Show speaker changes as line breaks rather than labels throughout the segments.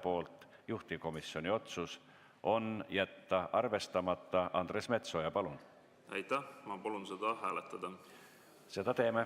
poolt, juhtivkomisjoni otsus on jätta arvestamata. Andres Metsoja, palun.
Aitäh, ma palun seda hääletada.
Seda teeme.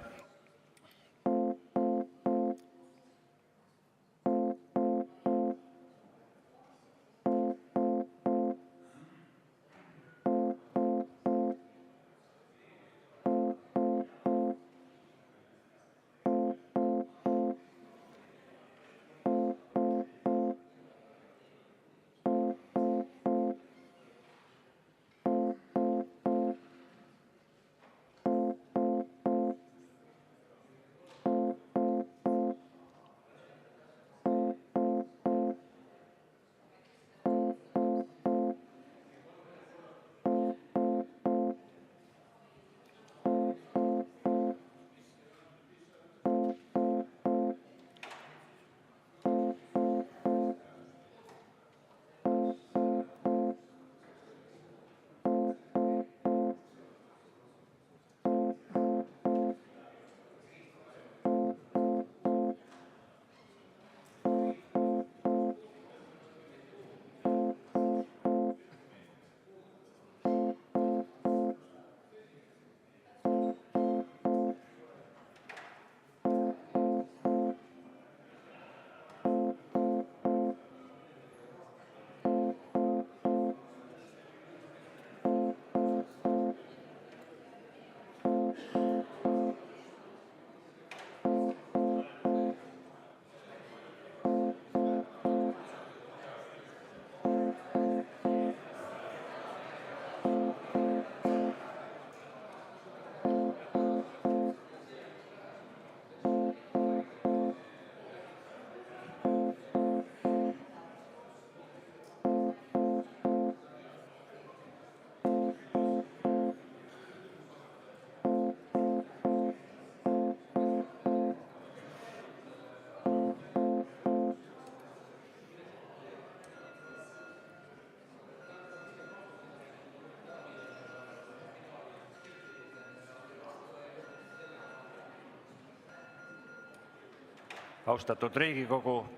Austatud Riigikogu,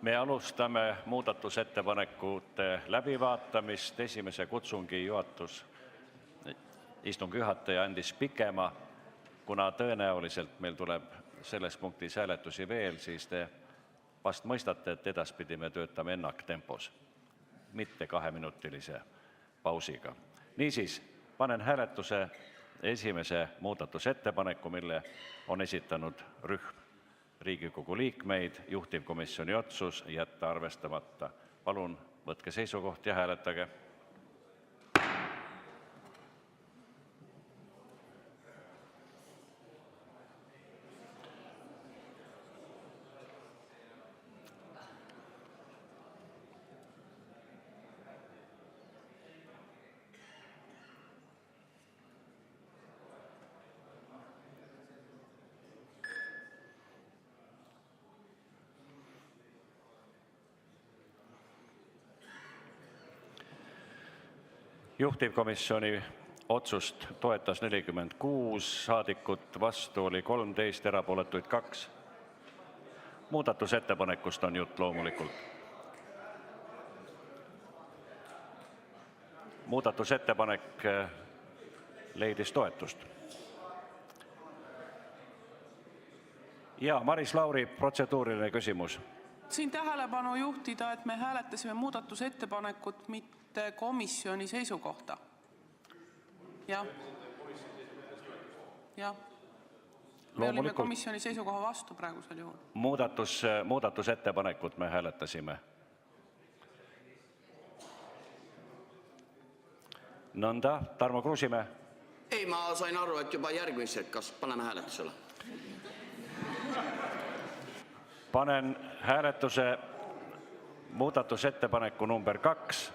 me alustame muudatusettepanekute läbivaatamist. Esimese kutsungi istungi juhataja andis pikema. Kuna tõenäoliselt meil tuleb selles punktis hääletusi veel, siis te vast mõistate, et edaspidi me töötame ennaktempos, mitte 2-minutilise pausiga. Niisiis, panen hääletuse esimese muudatusettepaneku, mille on esitanud rühm Riigikogu liikmeid. Juhtivkomisjoni otsus jätta arvestamata. Palun võtke seisukoht ja hääletage. Juhtivkomisjoni otsust toetas 46 saadikut, vastu oli 13, erapooletuid 2. Muudatusettepanekust on jutt loomulikult. Muudatusettepanek leidis toetust. Ja Maris Lauri, protseduuriline küsimus.
Siin tähelepanu juhtida, et me hääletasime muudatusettepanekut, mitte komisjoni seisukohta. Jah. Me olime komisjoni seisukoha vastu praegusel juhul.
Muudatusettepanekut me hääletasime. Nõnda, Tarmo Kruusimäe.
Ei, ma sain aru, et juba järgmised, kas paneme hääletusele?
Panen hääletuse muudatusettepaneku number 2.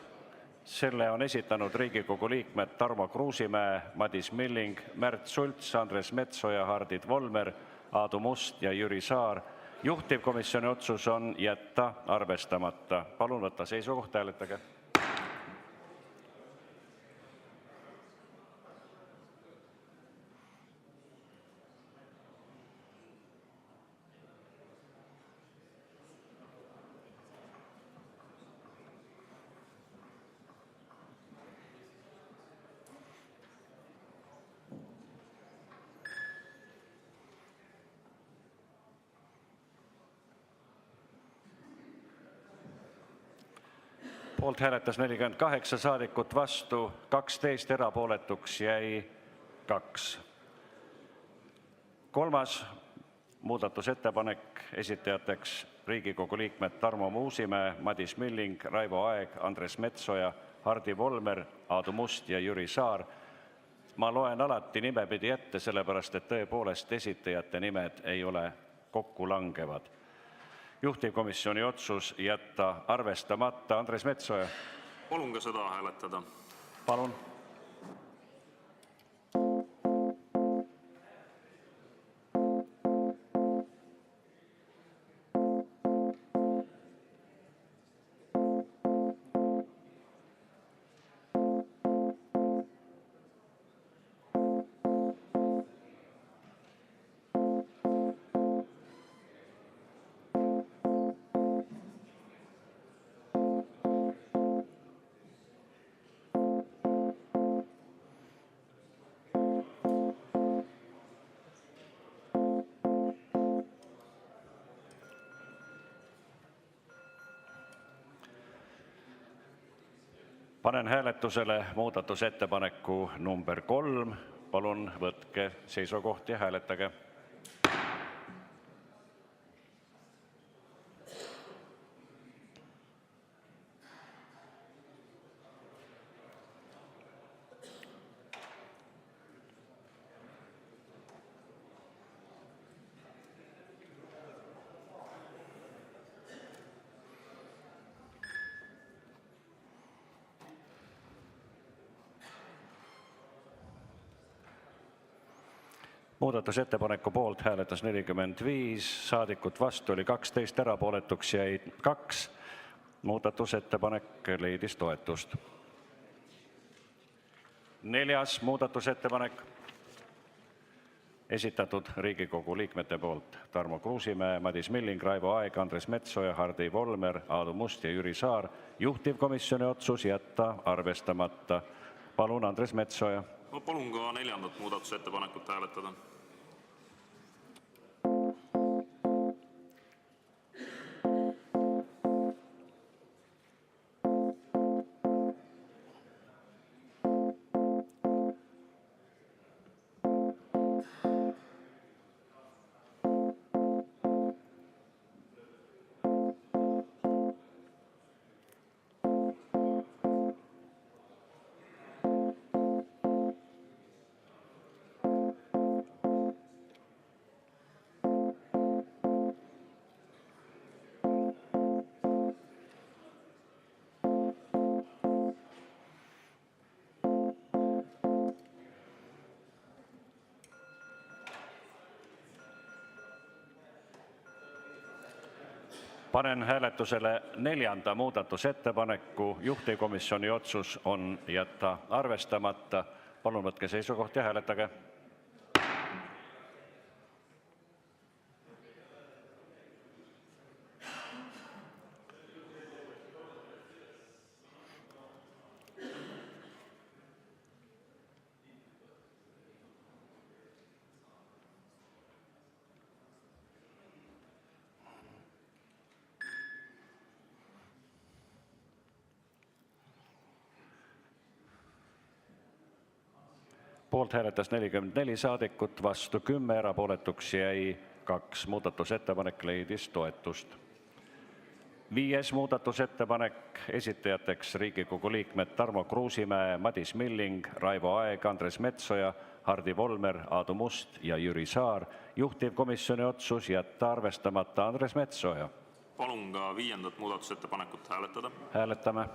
Selle on esitanud Riigikogu liikmed Tarmo Kruusimäe, Madis Milling, Märt Sults, Andres Metsoja, Hardit Volmer, Aadu Must ja Jüri Saar. Juhtivkomisjoni otsus on jätta arvestamata. Palun võtta seisukoht, hääletage. Poolt hääletas 48 saadikut, vastu 12, erapooletuks jäi 2. Kolmas muudatusettepanek, esitajateks Riigikogu liikmed Tarmo Muusimäe, Madis Milling, Raivo Aeg, Andres Metsoja, Hardi Volmer, Aadu Must ja Jüri Saar. Ma loen alati nimepidi ette, sellepärast et tõepoolest esitajate nimed ei ole kokkulangevad. Juhtivkomisjoni otsus jätta arvestamata. Andres Metsoja.
Palun ka seda hääletada.
Palun. Panen hääletusele muudatusettepaneku number 3. Palun võtke seisukoht ja hääletage. Muudatusettepaneku poolt hääletas 45 saadikut, vastu oli 12, erapooletuks jäi 2. Muudatusettepanek leidis toetust. 4. muudatusettepanek, esitatud Riigikogu liikmete poolt Tarmo Kruusimäe, Madis Milling, Raivo Aeg, Andres Metsoja, Hardi Volmer, Aadu Must ja Jüri Saar. Juhtivkomisjoni otsus jätta arvestamata. Palun, Andres Metsoja.
Ma palun ka 4. muudatusettepanekut hääletada.
Panen hääletusele 4. muudatusettepaneku. Juhtivkomisjoni otsus on jätta arvestamata. Palun võtke seisukoht ja hääletage. Poolt hääletas 44 saadikut, vastu 10, erapooletuks jäi 2. Muudatusettepanek leidis toetust. 5. muudatusettepanek, esitajateks Riigikogu liikmed Tarmo Kruusimäe, Madis Milling, Raivo Aeg, Andres Metsoja, Hardi Volmer, Aadu Must ja Jüri Saar. Juhtivkomisjoni otsus jätta arvestamata. Andres Metsoja.
Palun ka 5. muudatusettepanekut hääletada.
Hääletame.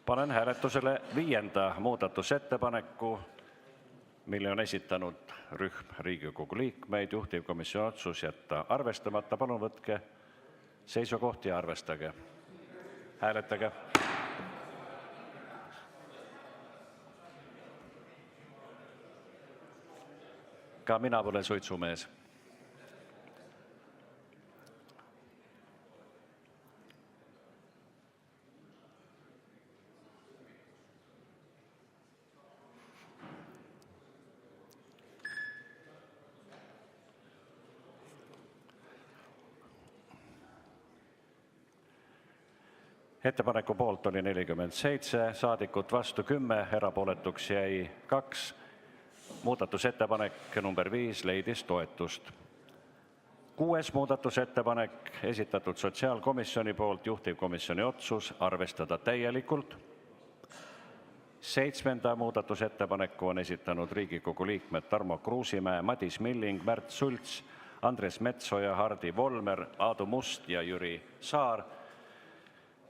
Panen hääletusele 5. muudatusettepaneku, mille on esitanud rühm Riigikogu liikmeid, juhtivkomisjoni otsus jätta arvestamata. Palun võtke seisukoht ja arvestage. Hääletage. Ka mina pole suitsumees. Ettepaneku poolt oli 47 saadikut, vastu 10, erapooletuks jäi 2. Muudatusettepanek number 5 leidis toetust. 6. muudatusettepanek, esitatud sotsiaalkomisjoni poolt, juhtivkomisjoni otsus, arvestada täielikult. 7. muudatusettepaneku on esitanud Riigikogu liikmed Tarmo Kruusimäe, Madis Milling, Märt Sults, Andres Metsoja, Hardi Volmer, Aadu Must ja Jüri Saar.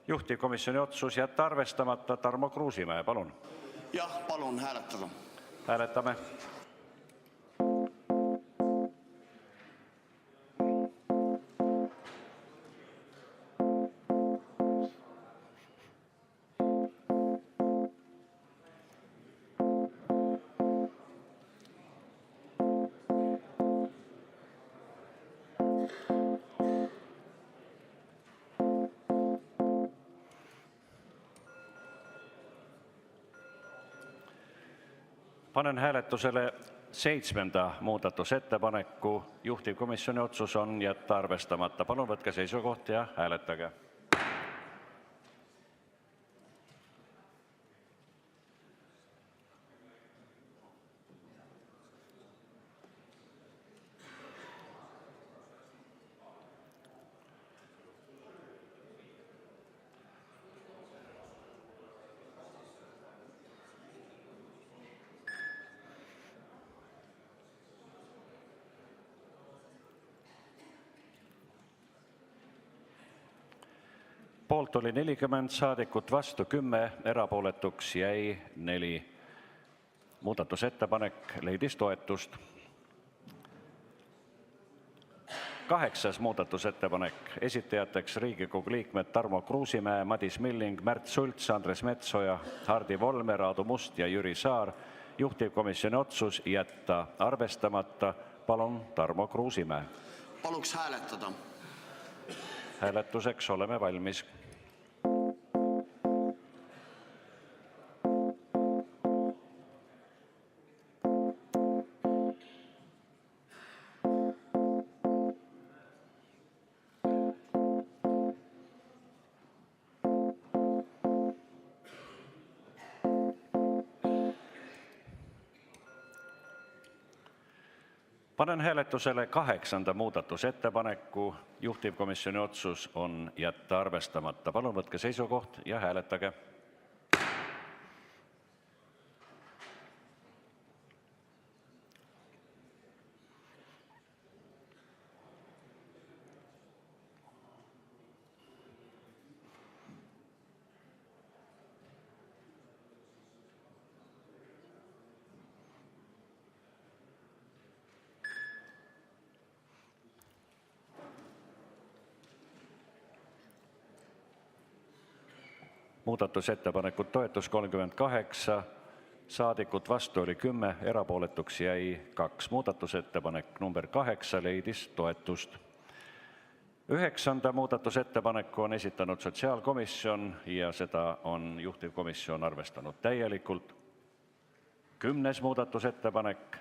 Juhtivkomisjoni otsus jätta arvestamata. Tarmo Kruusimäe, palun.
Jah, palun hääletada.
Hääletame. Panen hääletusele 7. muudatusettepaneku. Juhtivkomisjoni otsus on jätta arvestamata. Palun võtke seisukoht ja hääletage. Poolt oli 40 saadikut, vastu 10, erapooletuks jäi 4. Muudatusettepanek leidis toetust. 8. muudatusettepanek, esitajateks Riigikogu liikmed Tarmo Kruusimäe, Madis Milling, Märt Sults, Andres Metsoja, Hardi Volmer, Aadu Must ja Jüri Saar. Juhtivkomisjoni otsus jätta arvestamata. Palun, Tarmo Kruusimäe.
Paluks hääletada.
Hääletuseks oleme valmis. Panen hääletusele 8. muudatusettepaneku. Juhtivkomisjoni otsus on jätta arvestamata. Palun võtke seisukoht ja hääletage. Muudatusettepanekut toetus 38 saadikut, vastu oli 10, erapooletuks jäi 2. Muudatusettepanek number 8 leidis toetust. 9. muudatusettepaneku on esitanud sotsiaalkomisjon ja seda on juhtivkomisjon arvestanud täielikult. 10. muudatusettepanek,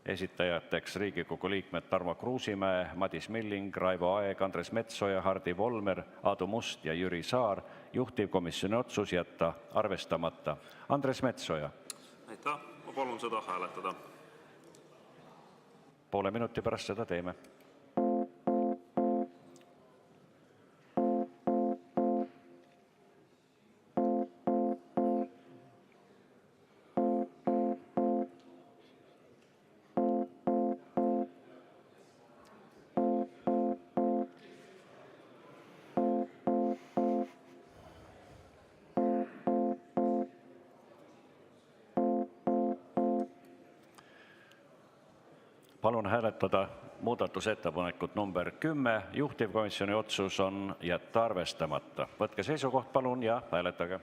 esitajateks Riigikogu liikmed Tarmo Kruusimäe, Madis Milling, Raivo Aeg, Andres Metsoja, Hardi Volmer, Aadu Must ja Jüri Saar. Juhtivkomisjoni otsus jätta arvestamata. Andres Metsoja.
Aitäh, ma palun seda hääletada.
Poole minuti pärast seda teeme. Palun hääletada muudatusettepanekut number 10. Juhtivkomisjoni otsus on jätta arvestamata. Võtke seisukoht palun ja hääletage.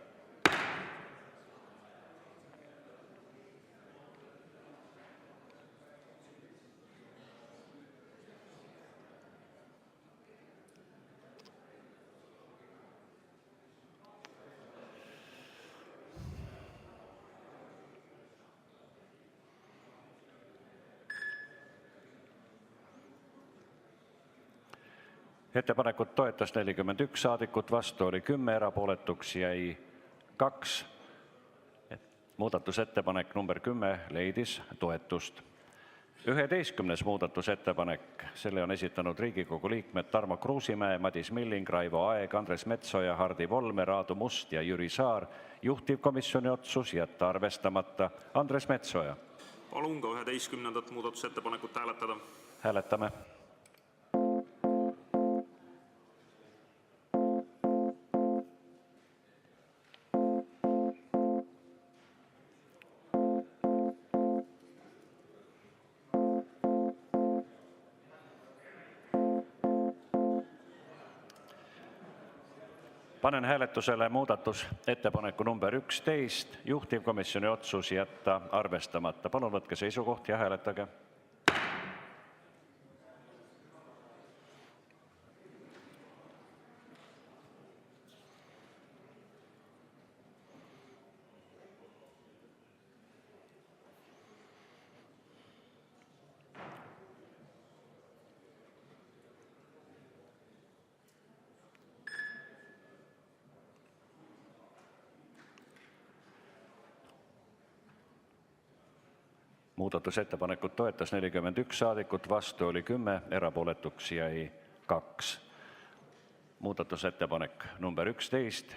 Ettepanekut toetas 41 saadikut, vastu oli 10, erapooletuks jäi 2. Muudatusettepanek number 10 leidis toetust. 11. muudatusettepanek, selle on esitanud Riigikogu liikmed Tarmo Kruusimäe, Madis Milling, Raivo Aeg, Andres Metsoja, Hardi Volmer, Aadu Must ja Jüri Saar. Juhtivkomisjoni otsus jätta arvestamata. Andres Metsoja.
Palun ka 11. muudatusettepanekut hääletada.
Hääletame. Panen hääletusele muudatusettepaneku number 11. Juhtivkomisjoni otsus jätta arvestamata. Palun võtke seisukoht ja hääletage. Muudatusettepanekut toetas 41 saadikut, vastu oli 10, erapooletuks jäi 2. Muudatusettepanek number 11